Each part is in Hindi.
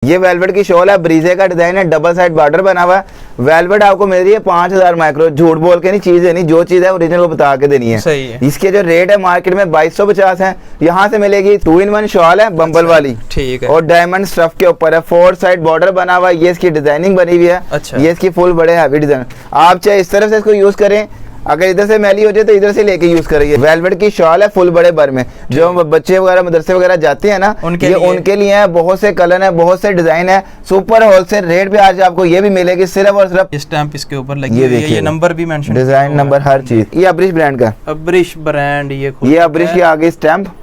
ये वेलवेट की शॉल है, ब्रीजे का डिजाइन है, डबल साइड बॉर्डर बना हुआ है। वेलवेट आपको मिल रही है 5000 माइक्रो। झूठ बोल के नहीं, चीज है नहीं, जो चीज है ओरिजिनल वो बता के देनी है। सही है। इसके जो रेट है मार्केट में 2250 है, यहाँ से मिलेगी 2-in-1 शॉल है बम्बल वाली। ठीक है। और डायमंड स्टफ के ऊपर है, 4 साइड बॉर्डर बना हुआ है। ये इसकी डिजाइनिंग बनी हुई है। अच्छा। ये इसकी फुल बड़े हैवी डिजाइन। आप चाहे इस तरफ से इसको यूज करें, अगर इधर से मैली हो जाए तो इधर से लेके यूज करेंगे। वेलवेट की शॉल है फुल बड़े बर में, जो बच्चे वगैरह मदरसे वगैरह जाते हैं ना, ये उनके लिए है। बहुत से कलर है, बहुत से डिजाइन है। सुपर होलसेल रेट पे आज आपको ये भी मिलेगी सिर्फ और सिर्फ। स्टैंप इसके ऊपर लगी हुई है, ये नंबर भी मेंशन, डिजाइन नंबर हर चीज। ये अब्रिश ब्रांड का, अब्रिश ब्रांड। ये अब्रिश की आगे स्टैंप।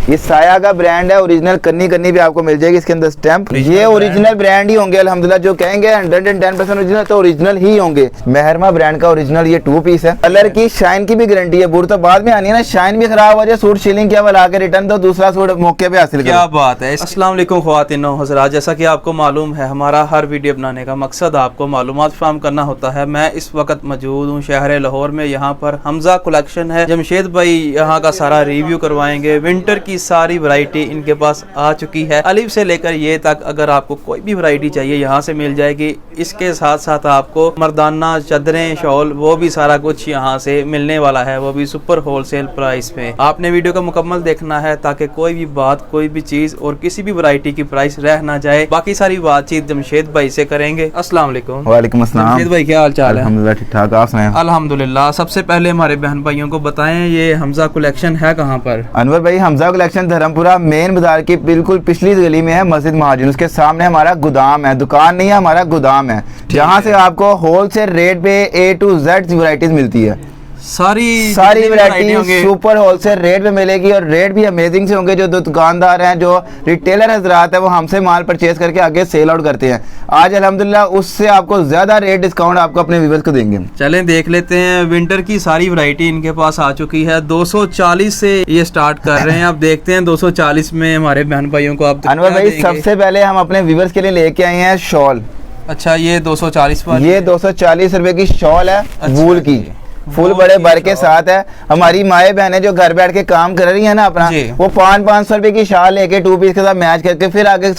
ये साया का ब्रांड है, ओरिजिनल कन्नी कन्नी भी आपको मिल जाएगी इसके अंदर स्टैंप। ये ओरिजिनल ब्रांड ही होंगे अल्हम्दुलिल्लाह। जो कहेंगे 110% ओरिजिनल तो ओरिजिनल ही होंगे। मेहरमा ब्रांड का ओरिजिनल ये 2 पीस है। कलर की शाइन की भी गारंटी है। बुर तो बाद में आनी है ना, शाइन भी खराब हो जाए, सूट शीलिंग क्या वाला आके रिटर्न दो, दूसरा सूट मौके पे हासिल। क्या बात है। अस्सलाम वालेकुम ख्वातीन व हज़रात, जैसा कि आपको मालूम है हमारा हर वीडियो बनाने का मकसद आपको मालूमात फराहम करना होता है। मैं इस वक्त मौजूद हूँ शहर लाहौर में। यहाँ पर हमजा कलेक्शन है। जमशेद भाई यहाँ का सारा रिव्यू करवाएंगे। विंटर की सारी वैरायटी इनके पास आ चुकी है, अलिफ से लेकर ये तक। अगर आपको कोई भी वैरायटी चाहिए यहाँ से मिल जाएगी। इसके साथ साथ आपको मर्दाना चादरें, शॉल, वो भी सारा कुछ यहाँ से मिलने वाला है, वो भी सुपर होलसेल प्राइस में। आपने वीडियो को मुकम्मल देखना है ताकि कोई भी बात, कोई भी चीज और किसी भी वैरायटी की प्राइस रह ना जाए। बाकी सारी बातचीत जमशेद भाई से करेंगे। अस्सलाम वालेकुम। वालेकुम अस्सलाम। जमशेद भाई क्या हाल चाल है? अल्हम्दुलिल्लाह ठीक ठाक, आप सुनाएं? अल्हम्दुलिल्लाह। सबसे पहले हमारे बहन भाइयों को बताएं ये हमजा कलेक्शन है कहाँ पर? अनवर भाई, हमजा कलेक्शन धर्मपुरा मेन बाजार की बिल्कुल पिछली गली में है, मस्जिद महाजिन। उसके सामने हमारा गोदाम है, दुकान नहीं है, हमारा गोदाम है, जहाँ से आपको होलसेल रेट पे A to Z वैरायटीज मिलती है। सारी वैरायटी सुपर होलसेल रेट पे मिलेगी और रेट भी अमेजिंग से होंगे। जो दुकानदार हैं, जो रिटेलर हजरात है, वो हमसे माल परचेज करके आगे सेल आउट करते हैं। आज अल्हम्दुलिल्लाह उससे आपको ज्यादा रेट डिस्काउंट आपको अपने व्यूअर्स को देंगे। चलें देख लेते हैं। विंटर की सारी वैरायटी इनके पास आ चुकी है। 240 से ये स्टार्ट कर रहे हैं। अब देखते हैं 240 में हमारे बहन भाइयों को आप अनवर भाई सबसे पहले हम अपने व्यूअर्स के लिए लेके आए हैं शॉल। अच्छा, ये 240 पर, ये 240 रुपए की शॉल है। अच्छा, वूल की फुल बड़े बर के साथ है। हमारी माए बहनें जो घर बैठ के काम कर रही है ना अपना, वो 500 रुपए की शाल लेके 2 पीस के साथ मैच करके फिर आगे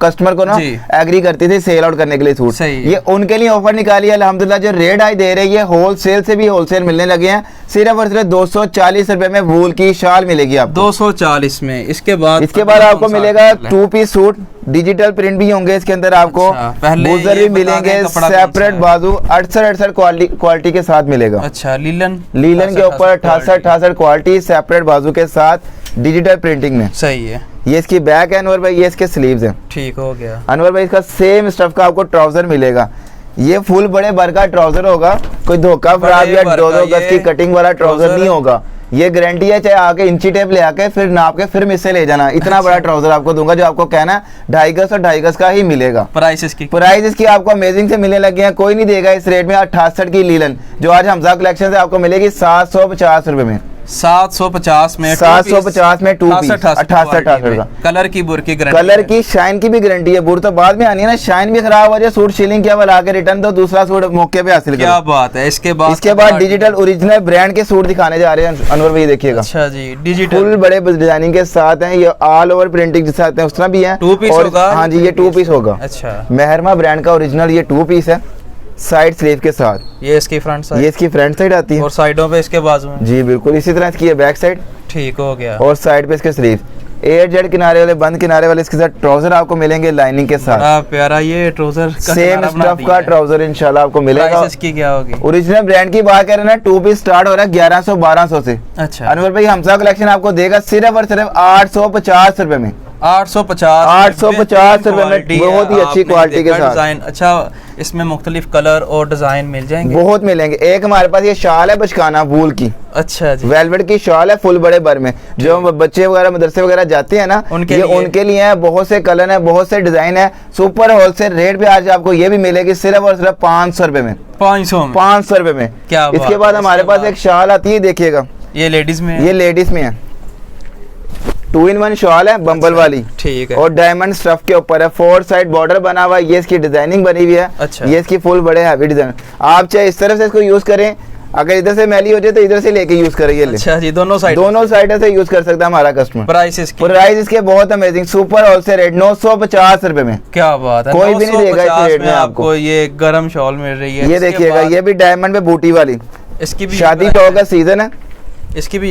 कस्टमर को ना एग्री करती थी सेल आउट करने के लिए सूट। ये उनके लिए ऑफर निकाली है अल्हम्दुलिल्लाह। जो रेट आज दे रही है होलसेल से भी होलसेल मिलने लगे हैं। सिर्फ और सिर्फ 240 रुपए में वूल की शाल मिलेगी आपको, 240 में। इसके बाद आपको मिलेगा 2 पीस सूट। डिजिटल प्रिंट भी होंगे इसके अंदर, आपको बूजर भी मिलेंगे, सेपरेट बाजू 68 क्वालिटी के साथ मिलेगा। अच्छा, लीलन के ऊपर 68 क्वालिटी सेपरेट बाजू के साथ डिजिटल प्रिंटिंग में। सही है। ये इसकी बैक है अनवर भाई, ये इसके स्लीव्स हैं। ठीक हो गया अनवर भाई। इसका सेम स्टफ का आपको ट्राउजर मिलेगा। ये फुल बड़े बर का ट्राउजर होगा, कोई धोखा फराब या 2-2 गज की कटिंग वाला ट्राउजर नहीं होगा। ये गारंटी है, चाहे आके इंची टेप ले आके फिर नाप के फिर मुझसे ले जाना। इतना बड़ा ट्राउजर आपको दूंगा जो आपको कहना है 2.5 गज और 2.5 गज का ही मिलेगा। प्राइस इसकी आपको अमेजिंग से मिलने लगे हैं। कोई नहीं देगा इस रेट में। 68 की लीलन जो आज हमजा कलेक्शन से आपको मिलेगी 750 रुपए में। 750 में 2 पीस 68 का। कलर की बुर की गारंटी, कलर की शाइन की भी गारंटी है। बुर तो बाद में आनी है ना, शाइन भी खराब हो जाए, सूट शीलिंग क्या वाला आके रिटर्न दो, दूसरा सूट मौके पे हासिल। क्या बात है। इसके बाद डिजिटल ओरिजिनल ब्रांड के सूट दिखाने जा रहे हैं अनवर भाई, देखिएगा। अच्छा जी, डिजिटल फुल बड़े डिजाइनिंग के साथ हैं। ये ऑल ओवर प्रिंटिंग जिसे आते हैं उस तरह भी है। 2 पीस होगा। हाँ जी, ये 2 पीस होगा। अच्छा, मेहरमा ब्रांड का ओरिजिनल ये 2 पीस है, साइड स्लीव के साथ। ये इसकी फ्रंट साइड, ये इसकी फ्रंट साइड आती है और साइडों पे इसके बाजू में। जी बिल्कुल इसी तरह इसकी बैक साइड। ठीक हो गया। और साइड पे इसके स्लीव A-Z किनारे वाले, बंद किनारे वाले इसके साथ ट्राउजर आपको मिलेंगे लाइनिंग के साथ। प्यारा ये ट्राउजर सेम स्टफ का ट्राउजर इंशाल्लाह आपको मिलेगा। इसकी क्या होगी? ओरिजिनल ब्रांड की बात करें ना, 2 पीस स्टार्ट हो रहा है 1100-1200 से। अच्छा, अनवर भाई हमजा कलेक्शन आपको देगा सिर्फ और सिर्फ 850 रुपए में। 850 रुपए में बहुत ही अच्छी क्वालिटी के साथ डिजाइन। अच्छा, इसमें मुख्तलिफ कलर और डिजाइन मिल जाएंगे। बहुत मिलेंगे। एक हमारे पास ये शाल है बचकाना वूल की। अच्छा जी, वेलवेट की शॉल है फुल बड़े बर में। जो बच्चे वगैरह मदरसे वगैरह जाते हैं ना, उनके लिए है। बहुत से कलर है, बहुत से डिजाइन है। सुपर होलसेल रेट पे आज आपको ये भी मिलेगी सिर्फ और सिर्फ 500 रुपए में। 500 रुपए में। क्या इसके बाद हमारे पास एक शाल आती है, देखिएगा। ये लेडीज में है। 2-in-1 शॉल है बम्बल वाली। ठीक है। और डायमंड स्टफ के ऊपर है, 4 साइड बॉर्डर बना हुआ है। ये इसकी डिजाइनिंग बनी हुई है। अच्छा। ये इसकी फुल बड़े हैवी डिजाइन। आप चाहे इस तरफ से इसको यूज करें, अगर इधर से मैली हो जाए तो इधर से लेके यूज करेंगे। अच्छा जी, दोनों साइड से यूज कर सकता है हमारा कस्टमर। प्राइस इसके बहुत अमेजिंग, सुपर होलसेल रेट 950 रुपए में। क्या बात है, कोई भी नहीं देगा इस रेट में आपको। ये गर्म शॉल मिल रही है। ये देखिएगा, ये भी डायमंड पे बूटी वाली, इसकी भी शादी ब्याह का सीजन है, इसकी भी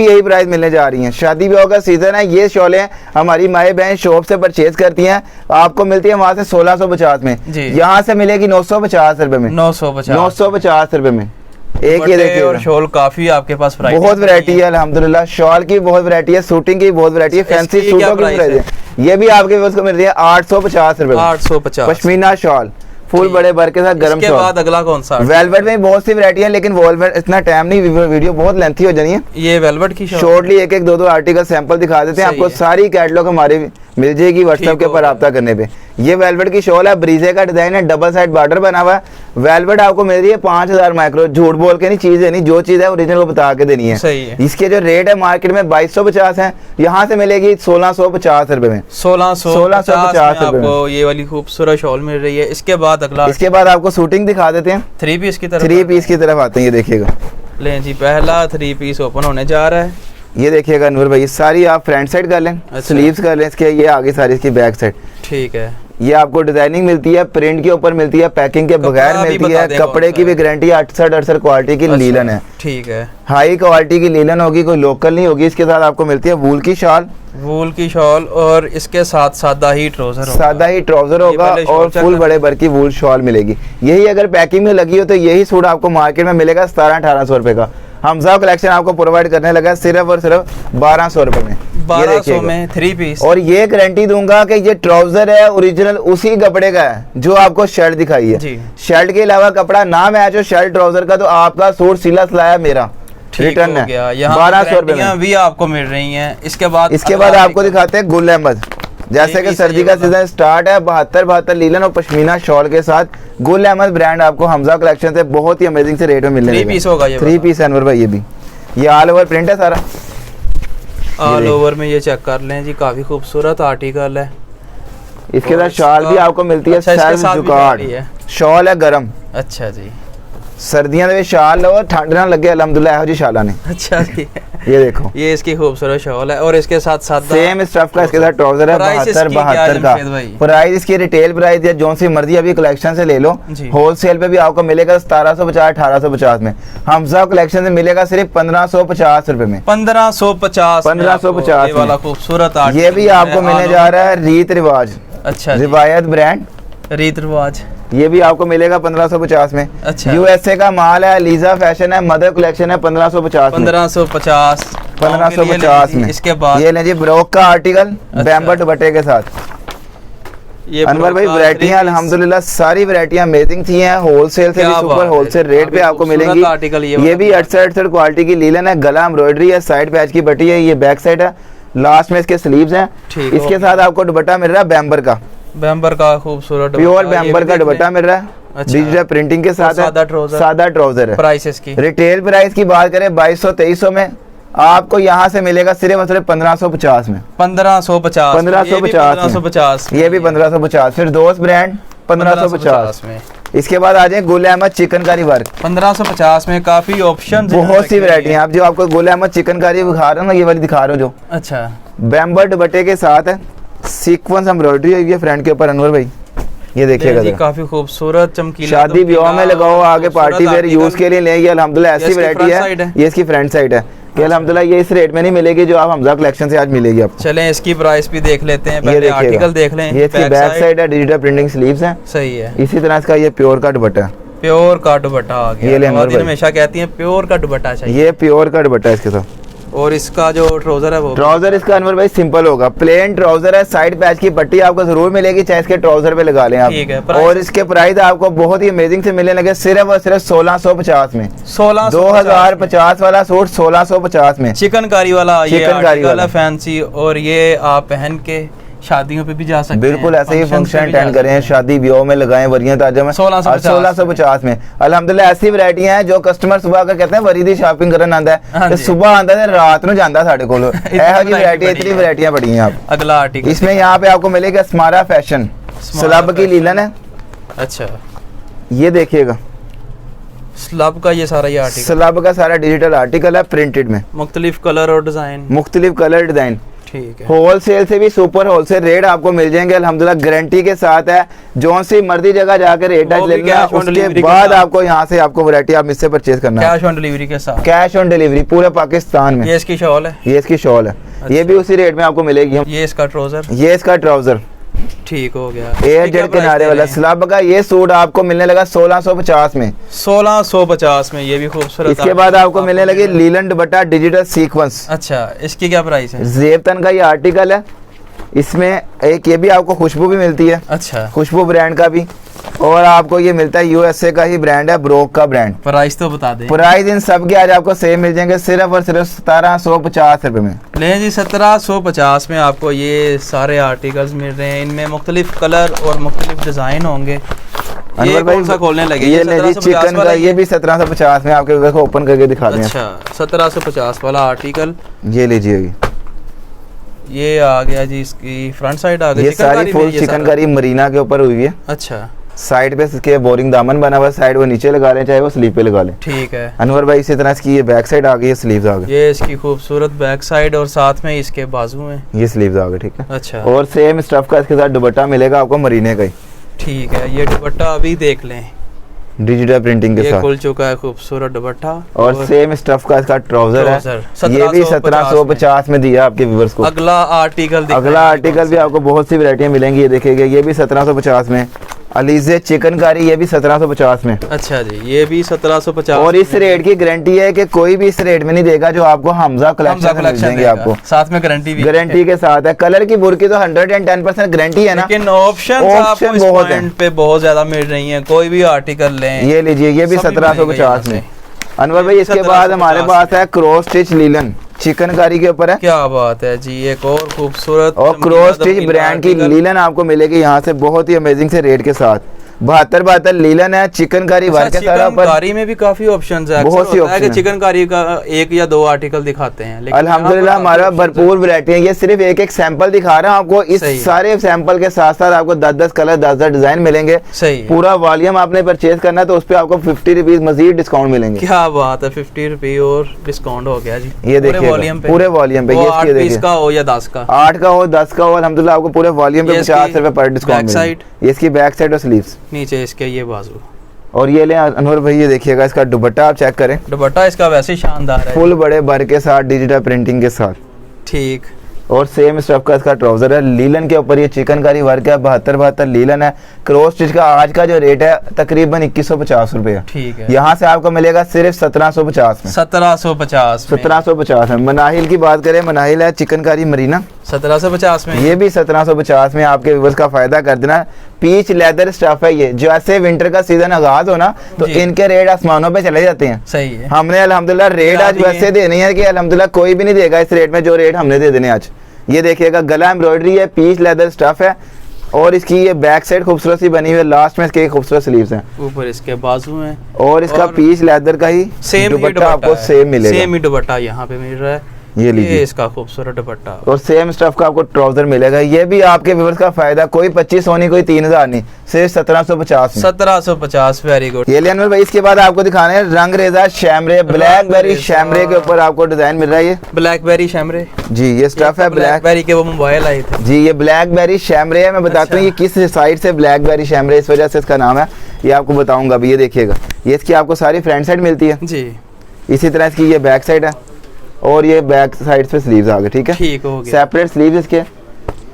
यही प्राइस मिलने जा रही है। शादी ब्याह का सीजन है। ये शॉलें हमारी माए बहन शॉप से परचेज करती हैं, आपको मिलती है वहां से 1650 में, यहाँ से मिलेगी 950 रुपए में। 950 रुपए में एक। ये देखिए, और शॉल काफी आपके पास बहुत वैरायटी है अल्हम्दुलिल्लाह। शॉल की बहुत वैरायटी है, शूटिंग की बहुत वैरायटी है, फैंसी सूटों की वैरायटी है। ये भी आपके पास को मिल रही है 850 रुपए। 850 पश्मीना शॉल फुल बड़े भर के साथ गर्म शॉल। बाद अगला कौन सा? वेलवेट में बहुत सी वैरायटी है, लेकिन वेलवेट इतना टाइम नहीं, वीडियो बहुत लेंथी हो जानी है। ये वेलवेट की शॉर्टली एक एक दो आर्टिकल सैंपल दिखा देते हैं आपको। सारी कैटलॉग हमारी मिल जाएगी व्हाट्सएप के ऊपर राब्ता करने पे। ये वेलवेट की शॉल है, ब्रीजे का डिजाइन है, डबल साइड बॉर्डर बना हुआ है। वेलवेट आपको मिल रही है 5000 माइक्रो। झूठ बोल के नहीं, चीज है नहीं, जो चीज है ओरिजिनल को बता के देनी है। सही है। इसके जो रेट है मार्केट में 2250 है, यहाँ से मिलेगी 1650 रुपए में। 1650 आपको ये वाली खूबसूरत शॉल मिल रही है। इसके बाद अगला, इसके बाद आपको शूटिंग दिखा देते हैं। 3 पीस की तरफ आते हैं। ये देखिएगा, लें जी, पहला 3 पीस ओपन होने जा रहा है। ये देखिएगा नूर भाई, सारी आप फ्रंट साइड कर लें, स्लीव्स कर लें इसके, ये आगे सारी इसकी बैक साइड। ठीक है। ये आपको डिजाइनिंग मिलती है, प्रिंट के ऊपर मिलती है, पैकिंग के बगैर मिलती है। कपड़े की भी गारंटी 68 क्वालिटी की लीलन है। ठीक है, हाई क्वालिटी की लीलन होगी, कोई लोकल नहीं होगी। इसके साथ आपको मिलती है वूल की शॉल, और इसके साथ सादा ही ट्राउजर होगा और फुल बड़े भर की वूल शॉल मिलेगी। यही अगर पैकिंग में लगी हो तो यही सूट आपको मार्केट में मिलेगा 1700-1800 रुपए का। हमजा कलेक्शन आपको प्रोवाइड करने लगा सिर्फ और सिर्फ 1200 रुपए में। 1200 में 3 पीस। और ये गारंटी दूंगा कि ये ट्राउजर है ओरिजिनल उसी कपड़े का है जो आपको शर्ट दिखाई है। शर्ट के अलावा कपड़ा ना मैच हो शर्ट ट्राउजर का, तो आपका सूट सिला सिलाया मेरा रिटर्न है। 1200 रुपए में भी आपको मिल रही हैं। इसके बाद आपको दिखाते हैं गुल अहमद। जैसे कि सर्दी का सीजन स्टार्ट है, 72 लीलन और पश्मीना शॉल के साथ गुल अहमद ब्रांड आपको हमजा कलेक्शन से बहुत ही अमेजिंग से रेट में मिलने लगा। 3 पीस होगा ये। 3 पीस अनवर भाई। ये ऑल ओवर प्रिंट है सारा, ऑल ओवर में। ये चेक कर लें जी, काफी खूबसूरत आर्टिकल है। इसके साथ शॉल भी आपको मिलती है, सेल्फ जुगाड़ शॉल है गरम। अच्छा जी, सर्दियों में शाल लो, ठंड ना लगे अल्हम्दुलिल्लाह ਇਹੋ जी शाला ने। अच्छा जी, ये देखो, ये इसकी खूबसूरत शॉल है और इसके साथ सेम स्टफ का इसके साथ ट्राउजर है। 72 का प्राइस। इसकी रिटेल प्राइस या जो सी मर्जी अभी कलेक्शन से ले लो, होलसेल पे भी आपको मिलेगा 1750-1850 में। हमजा कलेक्शन से मिलेगा सिर्फ 1550 रुपए में। 1550 वाला खूबसूरत। ये भी आपको मिलने जा रहा है रीत रिवाज। अच्छा, रिवायत ब्रांड रीत रिवाज। ये भी आपको मिलेगा 1550 में। अच्छा। यूएसए का माल है, लीजा फैशन है, मदर कलेक्शन है 1550 में। इसके बाद ये ले जी ब्रोक का आर्टिकल बैम्बर दुपट्टे के साथ। ये अनवर भाई वैरायटियां अल्हम्दुलिल्लाह सारी वैरायटियां अमेजिंग थी हैं। होलसेल से भी सुपर होलसेल रेट पे आपको मिलेंगी। ये भी 68 क्वालिटी की लीलन है, गला एम्ब्रॉयडरी है, साइड पैच की बटी है, ये बैक साइड है, लास्ट में इसके स्लीव्स हैं। इसके साथ आपको दुपट्टा मिल रहा है बैम्बर का खूबसूरत प्योर बैम्बर का दुपट्टा मिल रहा है। डिजिटल प्रिंटिंग के साथ सादा ट्राउजर है। प्राइस इसकी रिटेल प्राइस की बात करें 2200-2300 में, आपको यहाँ से मिलेगा सिर्फ 1550 में। 1550 ये भी 1550। फिर दोस्त ब्रांड 1550 में। इसके बाद आ जाए गुल अहमद चिकनकारी वर्क 1550 में। काफी ऑप्शन, बहुत सी वैरायटी है। आप जो आपको गुल अहमद चिकनकारी दिखा रहे हो ना, ये वाली दिखा रहे हो जो। अच्छा, बैम्बर दुपट्टे के साथ है, सीक्वेंस एम्ब्रॉयडरी है फ्रंट के ऊपर अनवर भाई। ये देखिएगा काफी खूबसूरत चमकीला, शादी ब्याह में लगाओ, आगे पार्टी वेयर यूज के लिए लेंगे अल्हम्दुलिल्लाह। ऐसी वैरायटी है। ये इसकी फ्रंट साइड है कि अल्हम्दुलिल्लाह ये इस रेट में नहीं मिलेगी जो आप हमजा कलेक्शन से आज मिलेगी आपको। चलें इसकी प्राइस भी देख लेते हैं, पहले आर्टिकल देख लें। ये इसकी बैक साइड है, डिजिटल प्रिंटिंग स्लीव्स हैं। सही है। इसी तरह इसका ये प्योर का दुपट्टा, प्योर का दुपट्टा आ गया। ये हमेशा कहती हैं प्योर का दुपट्टा चाहिए। ये प्योर का दुपट्टा इसके साथ। और इसका जो ट्राउजर है वो ट्राउजर इसका अनवर भाई सिंपल होगा, प्लेन ट्राउजर है, साइड पैच की पट्टी आपको जरूर मिलेगी, चाहे इसके ट्राउजर पे लगा लें आप। ठीक है। और इसके प्राइस आपको बहुत ही अमेजिंग से मिलने लगे सिर्फ और सिर्फ 1650 में। 2050 वाला सूट 1650 में। चिकनकारी वाला, चिकनकारी वाला फैंसी। और ये आप पहन के शादियों पे भी जा सकते हैं। बिल्कुल ऐसे ही फंक्शन अटेंड करें, शादी ब्याह में लगाएं, वरियां ताजा में 1650 में। अल्हम्दुलिल्लाह ऐसी वैरायटियां हैं जो कस्टमर सुबह का कहते हैं वरी दी शॉपिंग करन आंदा है ते सुबह आंदा है रात नु जांदा साडे कोल। ऐसी वैरायटी, इतनी वैरायटियां पड़ी हैं आप। अगला आर्टिकल इसमें यहाँ पे आपको मिलेगा स्मारा फैशन, स्लब की लीलन है। अच्छा, ये देखिएगा स्लब का ये सारा ये आर्टिकल, स्लब का सारा डिजिटल आर्टिकल है, प्रिंटेड में, मुख्तलिफ कलर और डिजाइन, मुख्तलिफ कलर डिजाइन। ठीक है। होलसेल से भी सुपर होलसेल रेट आपको मिल जाएंगे अल्हम्दुलिल्लाह, गारंटी के साथ है। जो सी मर्जी जगह जाकर रेट वो भी लेना, cash on उसके delivery बाद के साथ। आपको यहाँ से आपको वैरायटी आप इससे परचेज करना है, कैश ऑन डिलीवरी के साथ, कैश ऑन डिलीवरी पूरे पाकिस्तान में। ये इसकी शॉल है, ये इसकी शॉल है, ये भी उसी रेट में आपको मिलेगी। ये इसका ट्राउजर, ये इसका ट्राउजर ठीक हो गया, एयर जेट किनारे वाला स्लब का ये सूट आपको मिलने लगा 1650 में, 1650 में। ये भी खूबसूरत। इसके बाद आपको मिलने लगी लीलन दुपट्टा डिजिटल सीक्वेंस। अच्छा, इसकी क्या प्राइस है? जेबतन का ये आर्टिकल है, इसमें एक ये भी आपको खुशबू भी मिलती है, अच्छा, खुशबू ब्रांड का भी, और आपको ये मिलता है यूएसए का ही ब्रांड है, ब्रोक का ब्रांड। प्राइस तो बता दें। प्राइस इन सब के आज आपको सेम मिल जाएंगे सिर्फ और सिर्फ 1750 रुपए में। लें जी, 1750 में आपको ये सारे आर्टिकल्स मिल रहे हैं। इनमें मुख्तलिफ कलर और मुख्तलिफ डिजाइन होंगे। ये कौन सा खोलने लगे? ये ले जी चिकन का, ये भी 1750 में आपके को ओपन करके दिखा दें। अच्छा, 1750 वाला आर्टिकल ये लीजिए, ये आ गया जी, इसकी फ्रंट साइड आ गई, ये सारी फुल चिकनकारी मरीना के ऊपर हुई है। अच्छा, साइड पे इसके बोरिंग दामन बना हुआ है, साइड वो नीचे लगा लें चाहे वो स्लीव पे लगा लें। ठीक है अनवर भाई, इसी तरह इसकी ये बैक साइड आ गई है, स्लीव्स आ गए, ये इसकी खूबसूरत बैक साइड और साथ में इसके बाजू में ये स्लीव्स आ गए। ठीक है, अच्छा, और सेम स्टफ का इसके साथ दुपट्टा मिलेगा आपको मरीने का ही। ठीक है, ये दुपट्टा अभी देख लें, डिजिटल प्रिंटिंग के ये साथ खुल चुका है, खूबसूरत दुपट्टा। और सेम स्टफ का इसका ट्राउजर है, ये भी 1750 में दिया आपके व्यूअर्स को। अगला आर्टिकल भी आपको बहुत सी वैरायटियां मिलेंगी, ये देखिएगा, ये भी 1750 में। अलीजे चिकनकारी, ये भी 1750 में। अच्छा जी, ये भी 1750। और इस रेट की गारंटी है कि कोई भी इस रेट में नहीं देगा जो आपको हमजा कलेक्शन देंगे, आपको साथ में गारंटी भी, गारंटी के साथ है। कलर की बुर्की तो 110% गारंटी है ना, लेकिन ऑप्शन बहुत पे बहुत ज्यादा मिल रही हैं। कोई भी आर्टिकल लें, ये लीजिए, ये भी 1750 में। अनवर भाई, इसके बाद हमारे पास है क्रॉस स्टिच लीलन, चिकनकारी के ऊपर है। क्या बात है जी, एक और खूबसूरत और क्रॉस स्टिच ब्रांड की लीलन आपको मिलेगी यहाँ से बहुत ही अमेजिंग से रेट के साथ। 72 लीलन है, चिकनकारी वर्क है सारा। चिकनकारी में भी काफी ऑप्शंस है, बहुत सी ऑप्शन है। चिकनकारी का एक या दो आर्टिकल दिखाते हैं, लेकिन अल्हम्दुलिल्लाह हमारा भरपूर वैरायटी है। ये सिर्फ एक सैंपल दिखा रहा हूँ आपको, इस सारे सैंपल के साथ साथ आपको 10-10 कलर 10-10 डिजाइन मिलेंगे। सही, पूरा वॉल्यूम आपने परचेज करना है तो उस पर आपको 50 रुपीज मजीद डिस्काउंट मिलेंगे। क्या बात है, 50 रुपए और डिस्काउंट हो गया जी। ये देखिए पूरे वॉल्यूम पे, 8 पीस का हो या 10 का, 8 का हो 10 का हो, अल्हम्दुलिल्लाह आपको पूरे वॉल्यूम पे 50 रुपए पर डिस्काउंट मिलेगा। ये इसकी बैक साइड और स्लीव्स, नीचे इसके ये बाजू। और ये ले अनवर भाई, ये देखिएगा, इसका दुपट्टा आप चेक करें, दुपट्टा इसका वैसे ही शानदार है, फुल बड़े बर के साथ डिजिटल प्रिंटिंग के साथ। ठीक, और सेम स्टफ का इसका ट्राउजर है, लीलन के ऊपर ये चिकनकारी वर्क है, 72 लीलन है। क्रॉस स्टिच का आज का जो रेट है तकरीबन 2150 रुपए है। ठीक है, यहाँ से आपको मिलेगा सिर्फ 1750 में। 1750 में। मनाहिल की बात करें, मनाहिल है चिकनकारी मरीना, 1750 में। ये भी 1750 में आपके व्यूअर्स का फायदा कर देना। पीच लेदर स्टफ है ये, जैसे विंटर का सीजन आगाज हो ना तो इनके रेट आसमानों पे चले जाते हैं। सही है, हमने अल्हम्दुलिल्लाह रेट आज वैसे देनी है कि अल्हम्दुलिल्लाह कोई भी नहीं देगा इस रेट में जो रेट हमने दे देने आज। ये देखिएगा, गला एम्ब्रॉयडरी है, पीच लेदर स्टफ है, और इसकी ये बैक साइड खूबसूरत सी बनी हुई है, लास्ट में इसके खूबसूरत स्लीव्स हैं, ऊपर इसके बाजू हैं, और इसका पीच लेदर का ही सेम दुपट्टा आपको सेम मिलेगा। सेम ही दुपट्टा यहाँ पे मिल रहा है, ये लीजिए, इसका खूबसूरत दुपट्टा, और सेम स्टफ का आपको ट्राउजर मिलेगा। ये भी आपके व्यूअर्स का फायदा, कोई 2500 नहीं, कोई 3000 नहीं, सिर्फ 1750 में। 1750, वेरी गुड। ये अनवर भाई, इसके बाद आपको दिखाने हैं रंग रेजा शैमरे, ब्लैकबेरी शैमरे के ऊपर आपको डिजाइन मिल रहा है। ये ब्लैकबेरी शैमरे जी, ये स्टफ है ब्लैकबेरी के, वो मोबाइल आए थे जी। ये ब्लैकबेरी शैमरे है, मैं बताता हूँ ये किस साइड से ब्लैकबेरी शैमरे, इस वजह से इसका नाम है, ये आपको बताऊंगा अभी। ये देखिएगा, ये इसकी आपको सारी फ्रंट साइड मिलती है जी, इसी तरह इसकी ये बैक साइड है, और ये बैक साइड पे स्लीव्स आ गए। ठीक है, ठीक हो गया, सेपरेट स्लीव्स इसके।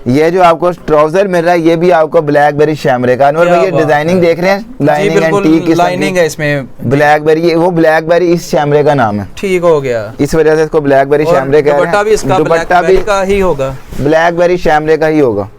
ये जो आपको ट्राउजर मिल रहा है ये भी आपको ब्लैकबेरी शैमरे का। अनवर भाई, ये डिजाइनिंग देख रहे हैं, लाइनिंग एंड टी की लाइनिंग है इसमें, ब्लैकबेरी, वो ब्लैकबेरी इस शैमरे का नाम है। ठीक हो गया, इस वजह से इसको ब्लैकबेरी शैमरे कह रहे हैं। दुपट्टा भी इसका ब्लैकबेरी का ही होगा, ब्लैकबेरी शैमरे का ही होगा।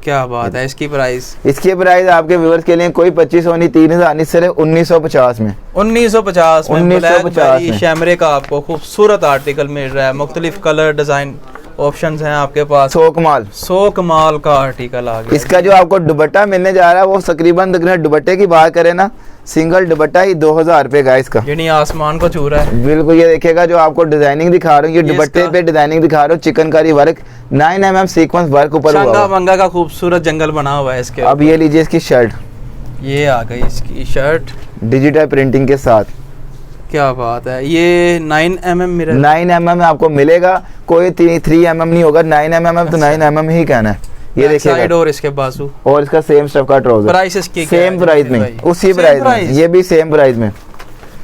क्या बात है, इसकी प्राइस? इसकी प्राइस आपके व्यूअर्स के लिए कोई 2500 नहीं, 3000 नहीं, सिर्फ 1950 में। 1950 में ब्लैकबेरी शैमरे का आपको खूबसूरत आर्टिकल मिल रहा है, मुख्तलिफ कलर डिजाइन ऑप्शंस हैं आपके पास। 100 कमाल का आर्टिकल आ गया। इसका जो आपको दुपट्टा मिलने जा रहा है वो तकरीबन दुपट्टे की बात करें ना, सिंगल दुपट्टा ही 2000 रुपए का इसका, यानी आसमान को छू रहा है बिल्कुल। ये देखिएगा, जो आपको डिजाइनिंग दिखा रहा हूँ, ये दुपट्टे पे डिजाइनिंग दिखा रहा हूँ, chikankari work 9 mm sequence work ऊपर हुआ है, मंगा का खूबसूरत जंगल बना हुआ है इसके। अब ये लीजिए इसकी शर्ट, ये आ गई इसकी शर्ट डिजिटल प्रिंटिंग के साथ। क्या बात है। ये 9mm मिरर, 9mm आपको मिलेगा, कोई 3mm नहीं होगा, 9mm तो 9mm ही कहना है। ये देखिएगा, और इसके बाजू, और इसका सेम स्टफ का ट्राउजर। प्राइस इसकी सेम प्राइस में, उसी प्राइस में, ये भी सेम प्राइस में।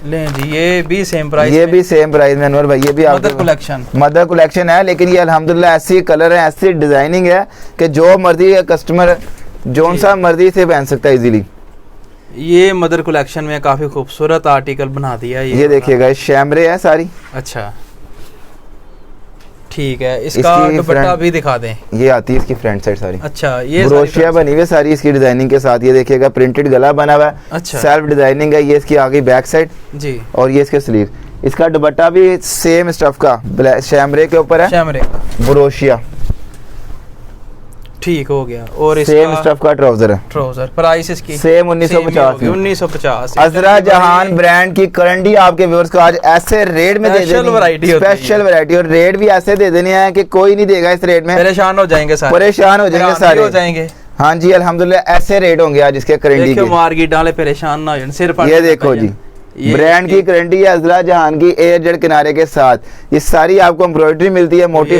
लें जी, ये भी सेम प्राइस, ये भी सेम प्राइस में अनवर भाई। ये भी मदर कलेक्शन, मदर कलेक्शन है, लेकिन ये अल्हम्दुलिल्लाह ऐसी कलर है, ऐसी डिजाइनिंग है कि जो मर्जी कस्टमर जोन सा मर्जी से पहन सकता है इजीली। ये मदर कलेक्शन में काफी खूबसूरत आर्टिकल बना दिया। ये देखिएगा, शैमरे है सारी। अच्छा ठीक है, इसका दुपट्टा भी दिखा दें। ये आती है इसकी फ्रंट साइड सारी। अच्छा, ये ब्रोशिया बनी हुई है सारी इसकी डिजाइनिंग के साथ। ये देखिएगा, प्रिंटेड गला बना हुआ है। अच्छा, सेल्फ डिजाइनिंग है। ये इसकी आगे बैक साइड जी, और ये इसके स्लीव। इसका दुपट्टा भी सेम स्टफ का शैमरे के ऊपर है, शैमरे का ब्रोशिया। ठीक हो गया। और सेम स्टफ का ट्राउजर है। ट्राउजर प्राइस इसकी सेम 1950 1950। अजरा जहान ब्रांड की करंडी आपके व्यूअर्स को आज ऐसे रेट में दे देनी, स्पेशल वैरायटी, और रेट भी ऐसे दे देने हैं कि कोई नहीं देगा इस रेट में। परेशान हो जाएंगे सारे, परेशान हो जाएंगे सारे, हो जाएंगे। हाँ जी, अल्हम्दुलिल्लाह ऐसे रेट होंगे आज इसके करंडी के। मार्केट डाले परेशान ना हो, सिर ये देखो जी, ब्रांड की करंडी है अजरा जहान की, एयर जेट किनारे के साथ। ये सारी आपको एम्ब्रॉयडरी मिलती है, मोटी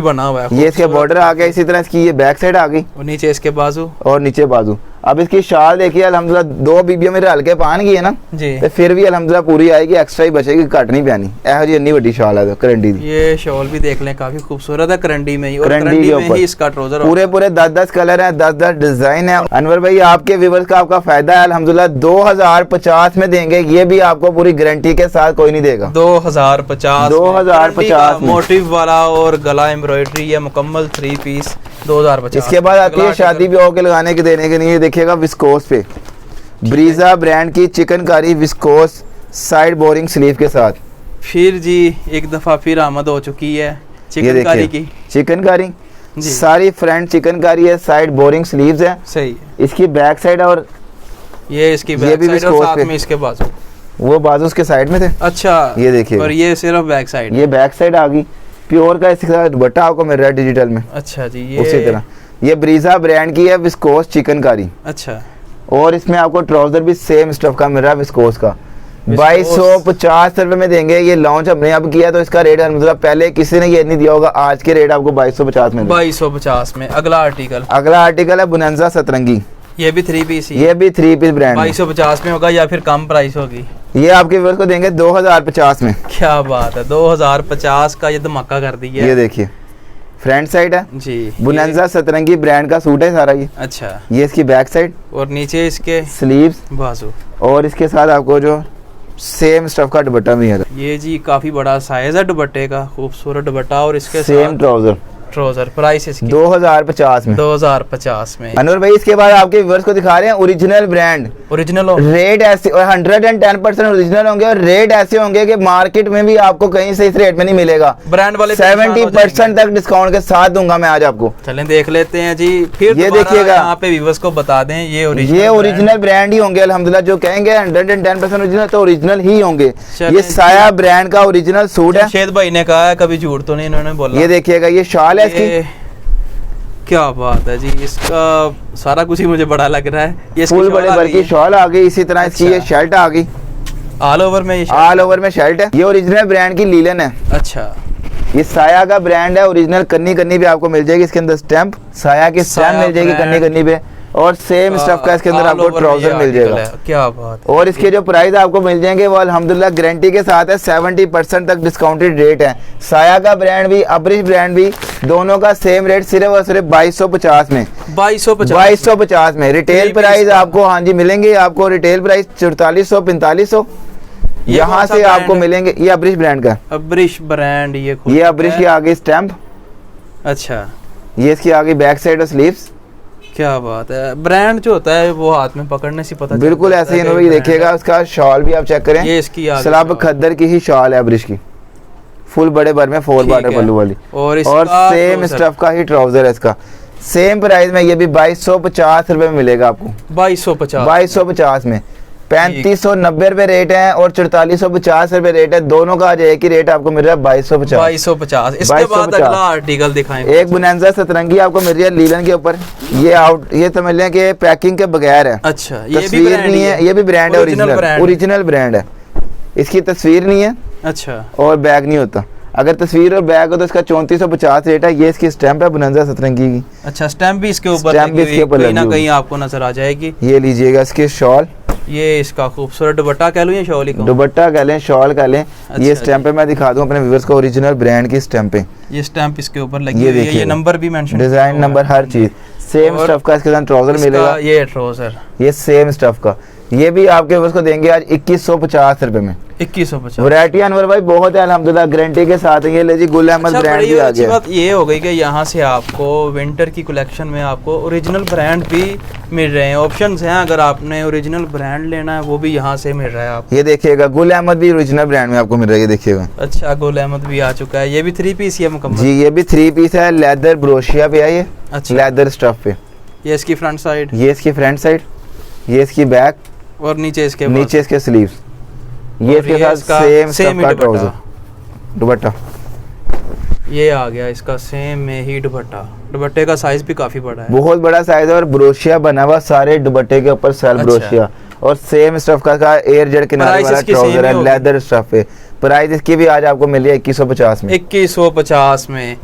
बना हुआ है। ये इसके बॉर्डर आ गया, इसी तरह इसकी ये बैक साइड आ गई, और नीचे इसके बाजू, और नीचे बाजू। अब इसकी शाल देखिए, अल्हम्दुलिल्लाह 2 बीबियों में हल्के पान गई है ना जी, तो फिर भी अल्हम्दुलिल्लाह पूरी आएगी, एक्स्ट्रा ही बचेगी, कट नहीं पैनी। ऐसी इतनी बड़ी शाल है करंडी दी। ये शॉल भी देख लें, काफी खूबसूरत है करंडी में ही, और करंडी के ऊपर इसका ट्राउजर पूरे 10-10 कलर हैं, 10-10 डिजाइन है। अनवर भाई, आपके व्यूअर्स का आपका फायदा है अल्हम्दुलिल्लाह। 2050 में देंगे, ये भी आपको पूरी गारंटी के साथ, कोई नहीं देगा। 2050 मोटिव वाला और गला एम्ब्रॉयडरी या मुकम्मल 3 पीस 2050। इसके बाद आती है शादी ब्याह के लगाने के देने के लिए। देखिएगा विस्कोस पे ब्रीजा ब्रांड की chikankari viscose side boring sleeve के साथ। फिर जी एक दफा फिर आमद हो चुकी है चिकनकारी की। चिकनकारी सारी फ्रंट चिकनकारी है, साइड बोरिंग स्लीव्स है। सही, इसकी बैक साइड और ये इसकी बैक साइड और साथ में इसके बाजू, वो बाजू उसके साइड में थे। अच्छा, ये देखिए, और ये सिर्फ बैक साइड, ये बैक साइड आ गई। प्योर का इसके साथ दुपट्टा आपको मिल रहा है डिजिटल में। अच्छा जी, ये उसी तरह ये ब्रीजा ब्रांड की है विस्कोस चिकनकारी। अच्छा, और इसमें आपको ट्राउजर भी सेम स्टफ का मिल रहा है विस्कोस का। 2250 रुपए में देंगे। ये लॉन्च हमने अब किया तो इसका रेट मतलब पहले किसी ने ये नहीं दिया होगा। आज के रेट आपको 2250 में। 2250 में। अगला आर्टिकल है बुनंजा सतरंगी। ये भी 3 पीस ही, ये भी 3 पीस ब्रांड 2250 में होगा या फिर कम प्राइस होगी? ये आपके व्यूअर्स को देंगे 2050 में। क्या बात है, 2050 का ये धमाका कर दिया। ये देखिए फ्रंट साइड है जी, बुनंजा सतरंगी ब्रांड का सूट है सारा ये। अच्छा, ये इसकी बैक साइड और नीचे इसके स्लीव्स बाजू, और इसके साथ आपको जो सेम स्टफ का दुपट्टा भी है। ये जी काफी बड़ा साइज है दुपट्टे का, खूबसूरत दुपट्टा और इसके सेम ट्राउजर। प्राइस इसकी 2050 में। 2050 में। अनवर भाई इसके बाद आपके व्यूअर्स को दिखा रहे हैं ओरिजिनल ब्रांड। ओरिजिनल रेट ऐसे 110% ओरिजिनल होंगे और रेट ऐसे होंगे कि मार्केट में भी आपको कहीं से इस रेट में नहीं मिलेगा। ब्रांड वाले 70% तक डिस्काउंट के साथ दूंगा मैं आज आपको। चलें देख लेते हैं जी। फिर ये देखिएगा, यहाँ पे व्यूअर्स को बता दें ये ओरिजिनल ब्रांड ही होंगे अल्हम्दुलिल्लाह। जो कहेंगे 110% ओरिजिनल तो ओरिजिनल ही होंगे। ये साया ब्रांड का ओरिजिनल सूट है। शेद भाई ने कहा है, कभी झूठ तो नहीं इन्होंने बोला। ये देखिएगा, ये शाल है इसकी। क्या बात है जी, इसका सारा कुछ ही मुझे बड़ा लग रहा है। ये फुल बड़े भर की शॉल आ गई, इसी तरह इसकी ये शर्ट आ गई। ऑल ओवर में शर्ट है। ये ओरिजिनल ब्रांड की लीलन है। अच्छा, ये साया का ब्रांड है ओरिजिनल। कन्नी भी आपको मिल जाएगी इसके अंदर स्टैंप, साया की स्टैंप मिल जाएगी कन्नी पे, और सेम स्टफ का इसके अंदर आपको ट्राउजर मिल जाएगा। क्या बात है। और इसके जो प्राइस आपको मिल जाएंगे वो अल्हम्दुलिल्लाह गारंटी के साथ है। 70% तक डिस्काउंटेड रेट है। साया का ब्रांड भी अब्रिश ब्रांड भी दोनों का सेम रेट सिर्फ और सिर्फ 2250 में। 2250 में रिटेल प्राइस आपको हाँ जी मिलेंगे। आपको रिटेल प्राइस 4400-4500 यहाँ से आपको मिलेंगे। ये अब्रिश ब्रांड का, अब्रिश ब्रांड, ये अब्रिश की आगे स्टैंप। अच्छा, ये इसकी आगे बैक साइड और स्लीव्स। क्या बात है। ब्रांड जो होता है वो हाथ में पकड़ने से पता बिल्कुल ऐसे ही देखिएगा। उसका शॉल भी आप चेक करें, ये इसकी सलाब खद्दर की ही शॉल है अब्रिश की, फुल बड़े भर में 4 बॉर्डर पल्लू वाली, और सेम स्टफ का ही ट्राउजर है इसका। सेम प्राइस में ये भी 2250 रुपए में मिलेगा आपको। 2250 में। 3590 रुपए रेट है और 4450 रुपए रेट है। दोनों का आज एक ही रेट आपको मिल रहा है 2250। इसके बाद अगला आर्टिकल दिखाएं। एक बोनांजा सतरंगी आपको मिल रही है लीलन के ऊपर। ये समझ लें कि पैकिंग के बगैर है। अच्छा, ये तस्वीर नहीं है, ये भी ब्रांड है, ओरिजिनल ब्रांड है। इसकी तस्वीर नहीं है, अच्छा, और बैग नहीं होता। अगर तस्वीर और बैग हो तो इसका 3450 रेट है। ये इसकी स्टैंप है बोनांजा सतरंगी की। अच्छा, स्टैंप भी इसके ऊपर कहीं ना कहीं आपको नजर आ जाएगी। ये लीजिएगा इसकी शॉल, ये इसका खूबसूरत दुपट्टा कह लूं या शॉल ही कहूं? दुपट्टा कह लें, शॉल कह लें। ये स्टैंप मैं दिखा दूं अपने व्यूअर्स को, ओरिजिनल ब्रांड की स्टैंप है। ये स्टैंप इसके ऊपर लगी हुई है, ये नंबर भी मेंशन, डिजाइन नंबर, हर चीज सेम स्टफ का। इसके साथ ट्राउजर मिलेगा, ये ट्राउजर, ये सेम स्टफ का। ये भी आपके व्यूअर्स को देंगे आज 2150 रुपए में। 2150। वैरायटी अनवर भाई बहुत है अल्हम्दुलिल्लाह, गारंटी के साथ है। ये ले जी गुल अहमद ब्रांड भी आ गया। बात ये हो गई कि यहाँ से आपको विंटर की कलेक्शन में आपको ओरिजिनल ब्रांड भी मिल रहे हैं, ऑप्शंस हैं। अगर आपने ओरिजिनल ब्रांड लेना है वो भी यहाँ से मिल रहा है आपको। ये देखिएगा गुल अहमद भी ओरिजिनल ब्रांड में आपको मिल रहा है, ये देखिएगा। अच्छा, गुल अहमद भी आ चुका है। ये भी 3 पीस है मुकम्मल जी, ये भी 3 पीस है। लेदर ब्रोशिया पे है ये। अच्छा, लेदर स्टफ पे। ये इसकी फ्रंट साइड, ये इसकी फ्रंट साइड, ये इसकी बैक, और नीचे इसके स्लीव्स। ये इसके साथ सेम का ट्राउजर दुपट्टा। ये आ गया इसका सेम में ही दुपट्टा। दुपट्टे का साइज भी काफी बड़ा है, बहुत बड़ा साइज है, और ब्रोशिया बना हुआ सारे दुपट्टे के ऊपर सेल्फ ब्रोशिया, और सेम स्टफ का एयर जेट किनारे वाला ट्राउजर है, लेदर स्टफ है। प्राइस इसकी भी आज आपको मिली है 2150 में। 2150 में।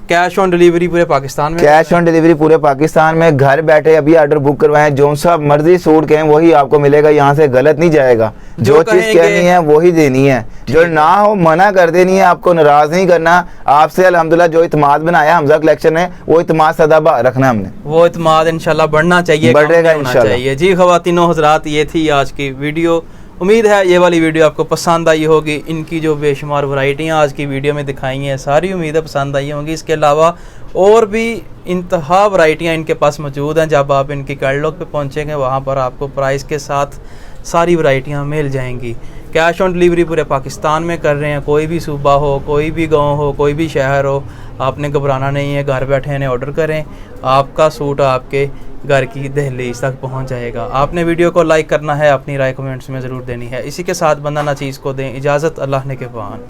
कैश ऑन डिलीवरी पूरे पाकिस्तान में? कैश ऑन डिलीवरी पूरे पाकिस्तान में। घर बैठे अभी ऑर्डर बुक करवाएं, जो सा मर्जी सूट कहें वही आपको मिलेगा, यहाँ से गलत नहीं जाएगा। जो चीज कहनी है वही देनी है, जो ना हो मना कर देनी है। आपको नाराज नहीं करना। आपसे अल्हम्दुलिल्लाह जो इत्मीनान बनाया हमजा कलेक्शन है, वो इत्मीनान सदा रखना हमने। वो इत्मीनान इंशाल्लाह बढ़ना चाहिए, बढ़ेगा इंशाल्लाह। जी ख़वातीनो हज़रात, ये थी आज की वीडियो। उम्मीद है ये वाली वीडियो आपको पसंद आई होगी। इनकी जो बेशुमार वैरायटियाँ आज की वीडियो में दिखाई हैं, सारी उम्मीद है पसंद आई होंगी। इसके अलावा और भी इंतहा वैरायटियाँ इनके पास मौजूद हैं। जब आप इनकी कैटलॉग पे पहुँचेंगे वहाँ पर आपको प्राइस के साथ सारी वैरायटियाँ मिल जाएंगी। कैश ऑन डिलीवरी पूरे पाकिस्तान में कर रहे हैं। कोई भी सूबा हो, कोई भी गांव हो, कोई भी शहर हो, आपने घबराना नहीं है। घर बैठे इन्हें ऑर्डर करें, आपका सूट आपके घर की दहलीज तक पहुंच जाएगा। आपने वीडियो को लाइक करना है, अपनी राय कमेंट्स में ज़रूर देनी है। इसी के साथ बंदा ना चीज़ को दें इजाज़त, अल्लाह ने के पान।